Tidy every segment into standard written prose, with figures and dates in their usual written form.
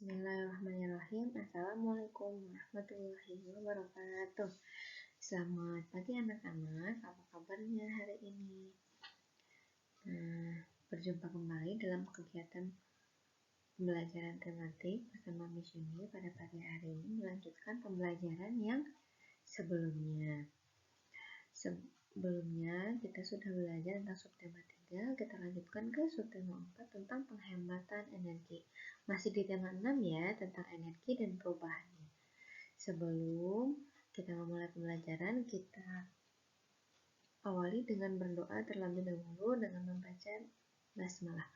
Bismillahirrahmanirrahim. Assalamualaikum warahmatullahi wabarakatuh. Selamat pagi anak-anak, apa kabarnya hari ini? Berjumpa kembali dalam kegiatan pembelajaran tematik bersama Miss Yuni pada pagi hari ini, melanjutkan pembelajaran yang sebelumnya. Sebelumnya kita sudah belajar tentang subtema 3, kita lanjutkan ke subtema 4 tentang penghematan energi. Masih di tema 6 ya, tentang energi dan perubahannya. Sebelum kita memulai pembelajaran, kita awali dengan berdoa terlebih dahulu dengan membaca basmalah.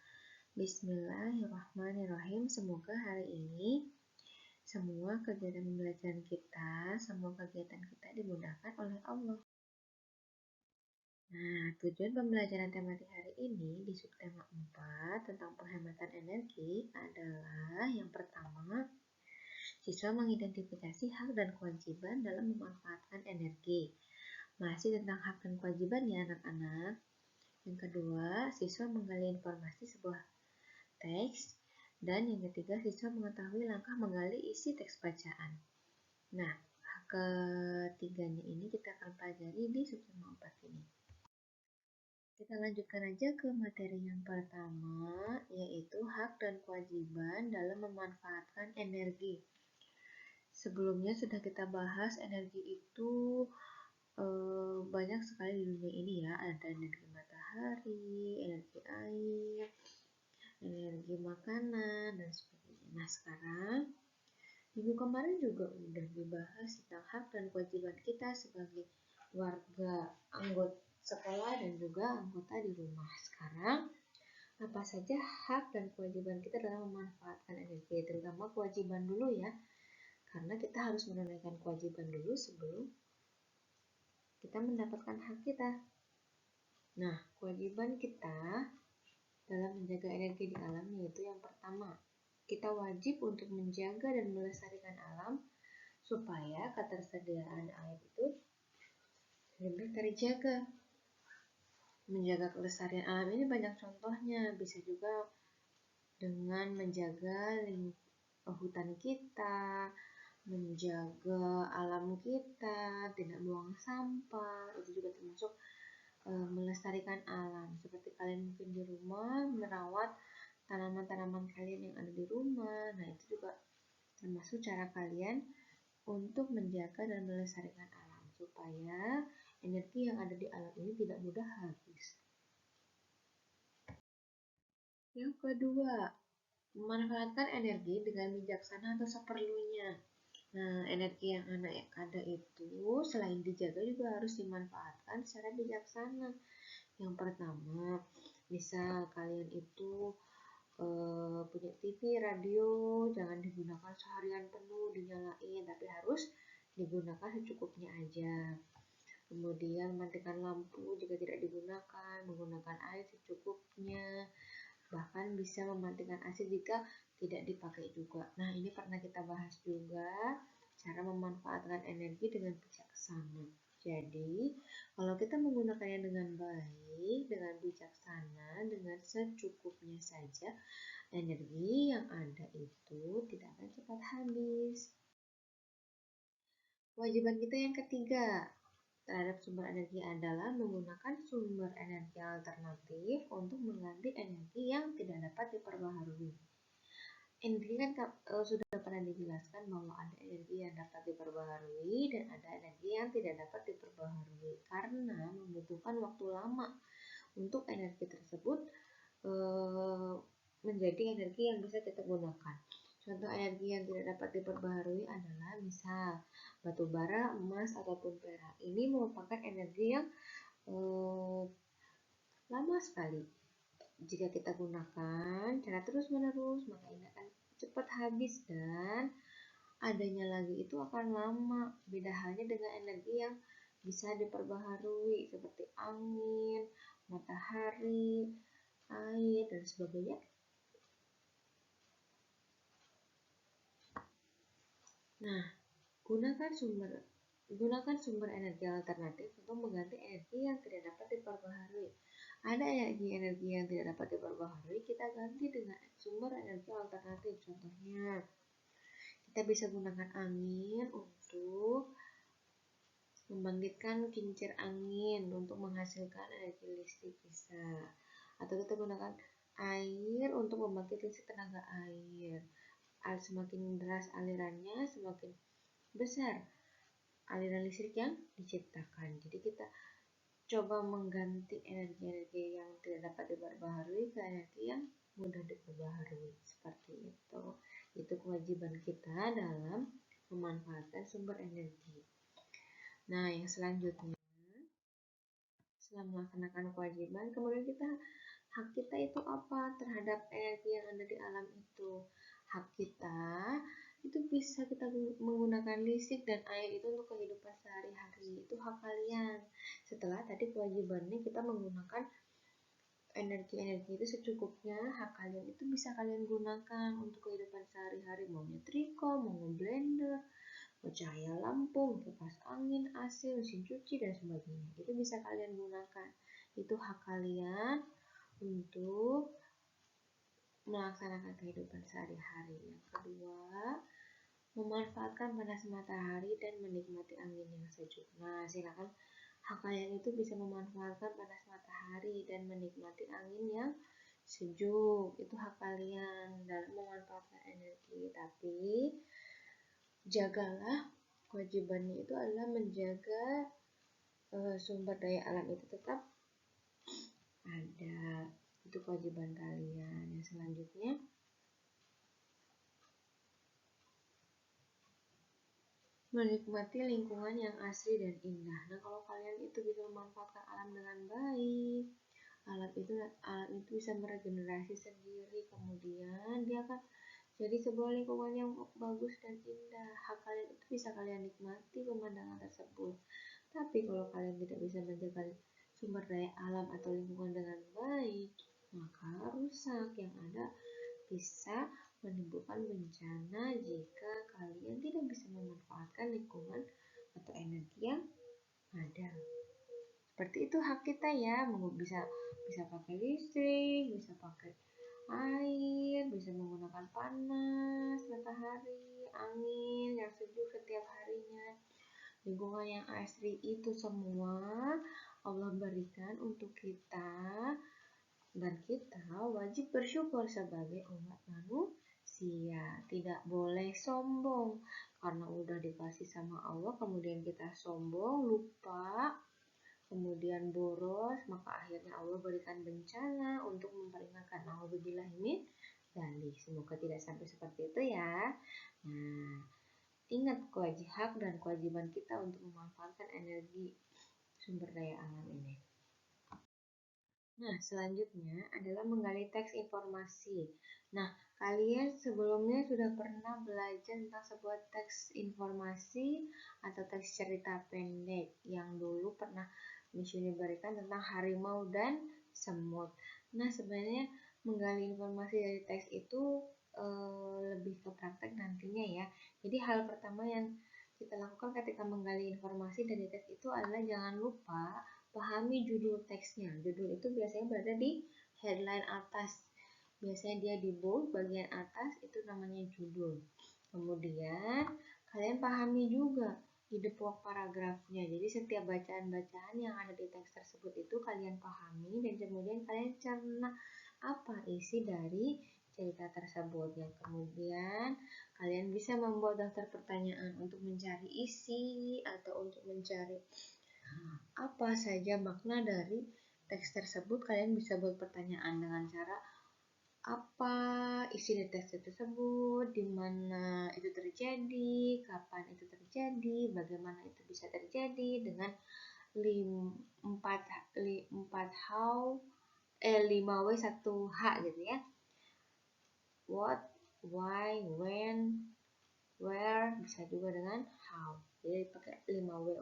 Bismillahirrahmanirrahim. Semoga hari ini semua kegiatan pembelajaran kita, semua kegiatan kita dimudahkan oleh Allah. Nah, tujuan pembelajaran tematik hari ini di subtema 4 tentang penghematan energi adalah yang pertama, siswa mengidentifikasi hak dan kewajiban dalam memanfaatkan energi. Masih tentang hak dan kewajiban ya anak-anak. Yang kedua, siswa menggali informasi sebuah teks. Dan yang ketiga, siswa mengetahui langkah menggali isi teks bacaan. Nah, ketiganya ini kita akan pelajari di subtema 4 ini. Kita lanjutkan aja ke materi yang pertama, yaitu hak dan kewajiban dalam memanfaatkan energi. Sebelumnya sudah kita bahas energi itu banyak sekali di dunia ini ya. Ada energi matahari, energi air, energi makanan, dan sebagainya. Nah sekarang, minggu kemarin juga udah dibahas tentang hak dan kewajiban kita sebagai warga, anggota sekolah, dan juga anggota di rumah. Sekarang, apa saja hak dan kewajiban kita dalam memanfaatkan energi, terutama kewajiban dulu ya. Karena kita harus menunaikan kewajiban dulu sebelum kita mendapatkan hak kita. Nah, kewajiban kita dalam menjaga energi di alam yaitu yang pertama, kita wajib untuk menjaga dan melestarikan alam supaya ketersediaan air itu lebih terjaga. Menjaga kelestarian alam ini banyak contohnya, bisa juga dengan menjaga hutan kita, menjaga alam kita, tidak buang sampah, itu juga termasuk melestarikan alam. Seperti kalian mungkin di rumah merawat tanaman-tanaman kalian yang ada di rumah, nah itu juga termasuk cara kalian untuk menjaga dan melestarikan alam supaya energi yang ada di alam ini tidak mudah habis. Yang kedua, memanfaatkan energi dengan bijaksana atau seperlunya. Nah, energi yang ada itu selain dijaga juga harus dimanfaatkan secara bijaksana. Yang pertama, misal kalian itu punya TV, radio, jangan digunakan seharian penuh dinyalain, tapi harus digunakan secukupnya aja. Kemudian matikan lampu jika tidak digunakan, menggunakan air secukupnya, bahkan bisa mematikan AC jika tidak dipakai juga. Nah, ini pernah kita bahas juga, cara memanfaatkan energi dengan bijaksana. Jadi, kalau kita menggunakannya dengan baik, dengan bijaksana, dengan secukupnya saja, energi yang ada itu tidak akan cepat habis. Kewajiban kita yang ketiga terhadap sumber energi adalah menggunakan sumber energi alternatif untuk mengganti energi yang tidak dapat diperbaharui. Energi kan sudah pernah dijelaskan bahwa ada energi yang dapat diperbaharui dan ada energi yang tidak dapat diperbaharui karena membutuhkan waktu lama untuk energi tersebut menjadi energi yang bisa kita gunakan. Contoh energi yang tidak dapat diperbaharui adalah misal batu bara, emas, ataupun perak. Ini merupakan energi yang lama sekali. Jika kita gunakan cara terus-menerus, maka ini akan cepat habis dan adanya lagi itu akan lama. Beda halnya dengan energi yang bisa diperbaharui seperti angin, matahari, air, dan sebagainya. Nah, gunakan sumber energi alternatif untuk mengganti energi yang tidak dapat diperbaharui. Ada energi yang tidak dapat diperbaharui, kita ganti dengan sumber energi alternatif. Contohnya, kita bisa gunakan angin untuk membangkitkan kincir angin untuk menghasilkan energi listrik bisa. Atau kita gunakan air untuk membangkit listrik tenaga air. Semakin deras alirannya, semakin besar aliran listrik yang diciptakan. Jadi kita coba mengganti energi-energi yang tidak dapat diperbaharui ke energi yang mudah diperbaharui. Seperti itu. Itu kewajiban kita dalam memanfaatkan sumber energi. Nah, yang selanjutnya, setelah melaksanakan kewajiban, kemudian hak kita itu apa terhadap energi yang ada di alam itu? Hak kita itu bisa kita menggunakan listrik dan air itu untuk kehidupan sehari-hari. Itu hak kalian. Setelah tadi kewajibannya kita menggunakan energi-energi itu secukupnya, hak kalian itu bisa kalian gunakan untuk kehidupan sehari-hari. Mau nyetrika, mau ngeblender, cahaya lampu, kipas angin, AC, mesin cuci, dan sebagainya. Itu bisa kalian gunakan. Itu hak kalian untuk melaksanakan kehidupan sehari-hari. Yang kedua, memanfaatkan panas matahari dan menikmati angin yang sejuk. Nah, silakan hak kalian itu bisa memanfaatkan panas matahari dan menikmati angin yang sejuk. Itu hak kalian dalam memanfaatkan energi. Tapi jagalah, kewajibannya itu adalah menjaga sumber daya alam itu tetap ada. Itu kewajiban kalian. Yang selanjutnya, menikmati lingkungan yang asri dan indah. Nah, kalau kalian itu bisa memanfaatkan alam dengan baik, alam itu bisa meregenerasi sendiri, kemudian dia akan jadi sebuah lingkungan yang bagus dan indah. Hak kalian itu bisa kalian nikmati pemandangan tersebut. Tapi kalau kalian tidak bisa menjaga sumber daya alam atau lingkungan dengan baik, maka rusak yang ada bisa menimbulkan bencana jika kalian tidak bisa memanfaatkan lingkungan atau energi yang ada. Seperti itu hak kita ya, bisa pakai listrik, bisa pakai air, bisa menggunakan panas, matahari, angin yang sejuk setiap harinya. Lingkungan yang asri itu semua Allah berikan untuk kita, dan kita wajib bersyukur sebagai umat manusia. Tidak boleh sombong karena udah dikasih sama Allah, kemudian kita sombong, lupa, kemudian boros, maka akhirnya Allah berikan bencana untuk memperingatkan. Nauzubillah min dzalik. Semoga tidak sampai seperti itu ya. Nah, ingat hak dan kewajiban kita untuk memanfaatkan energi sumber daya alam ini. Nah, selanjutnya adalah menggali teks informasi. Nah, kalian sebelumnya sudah pernah belajar tentang sebuah teks informasi atau teks cerita pendek yang dulu pernah Miss Yuni berikan tentang harimau dan semut. Nah, sebenarnya menggali informasi dari teks itu lebih ke praktek nantinya ya. Jadi hal pertama yang kita lakukan ketika menggali informasi dari teks itu adalah jangan lupa pahami judul teksnya. Judul itu biasanya berada di headline atas. Biasanya dia di bold bagian atas, itu namanya judul. Kemudian kalian pahami juga ide pokok paragrafnya. Jadi setiap bacaan-bacaan yang ada di teks tersebut itu kalian pahami dan kemudian kalian cerna apa isi dari cerita tersebut. Yang kemudian kalian bisa membuat daftar pertanyaan untuk mencari isi atau untuk mencari apa saja makna dari teks tersebut. Kalian bisa buat pertanyaan dengan cara apa isi dari teks tersebut, di mana itu terjadi, kapan itu terjadi, bagaimana itu bisa terjadi dengan 5W 1H gitu ya. What, why, when, where, bisa juga dengan how. Jadi pakai 5W.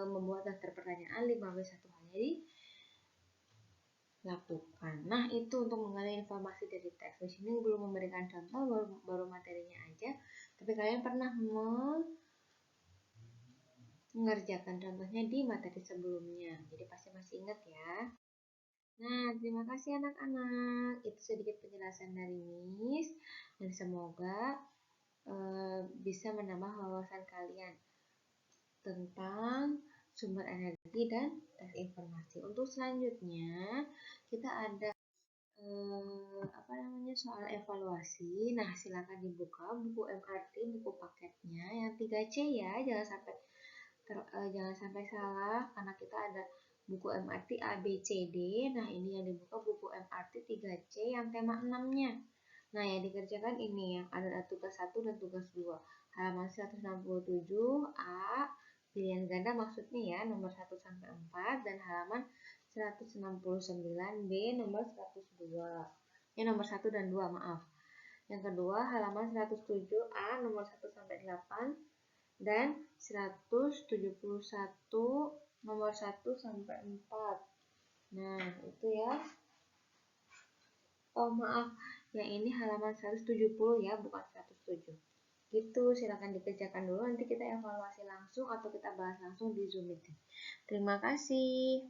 Membuat daftar pertanyaan 5W 1H. Jadi lakukan. Nah, itu untuk menggali informasi dari teks. Di sini belum memberikan contoh, baru materinya aja. Tapi kalian pernah mengerjakan contohnya di materi sebelumnya. Jadi pasti masih ingat ya. Nah, terima kasih anak-anak. Itu sedikit penjelasan dari Miss dan semoga bisa menambah wawasan kalian tentang sumber energi dan informasi. Untuk selanjutnya, kita ada soal evaluasi. Nah, silakan dibuka buku MRT, buku paketnya yang 3C ya, jangan sampai salah karena kita ada buku MRT A, B, C, D. Nah, ini yang dibuka buku MRT 3C yang tema 6-nya. Nah, yang dikerjakan ini ya, ada tugas 1 dan tugas 2. Halaman 167 A, pilihan ganda maksudnya ya, nomor 1 sampai 4 dan halaman 169 B, nomor 102. Nomor 1 dan 2, maaf. Yang kedua, halaman 107 A, nomor 1 sampai 8 dan 171 nomor 1 sampai 4. Nah, itu ya. Oh, maaf. Yang ini halaman 170 ya, bukan 107. Gitu, silakan dikerjakan dulu, nanti kita evaluasi langsung atau kita bahas langsung di Zoom meeting. Terima kasih.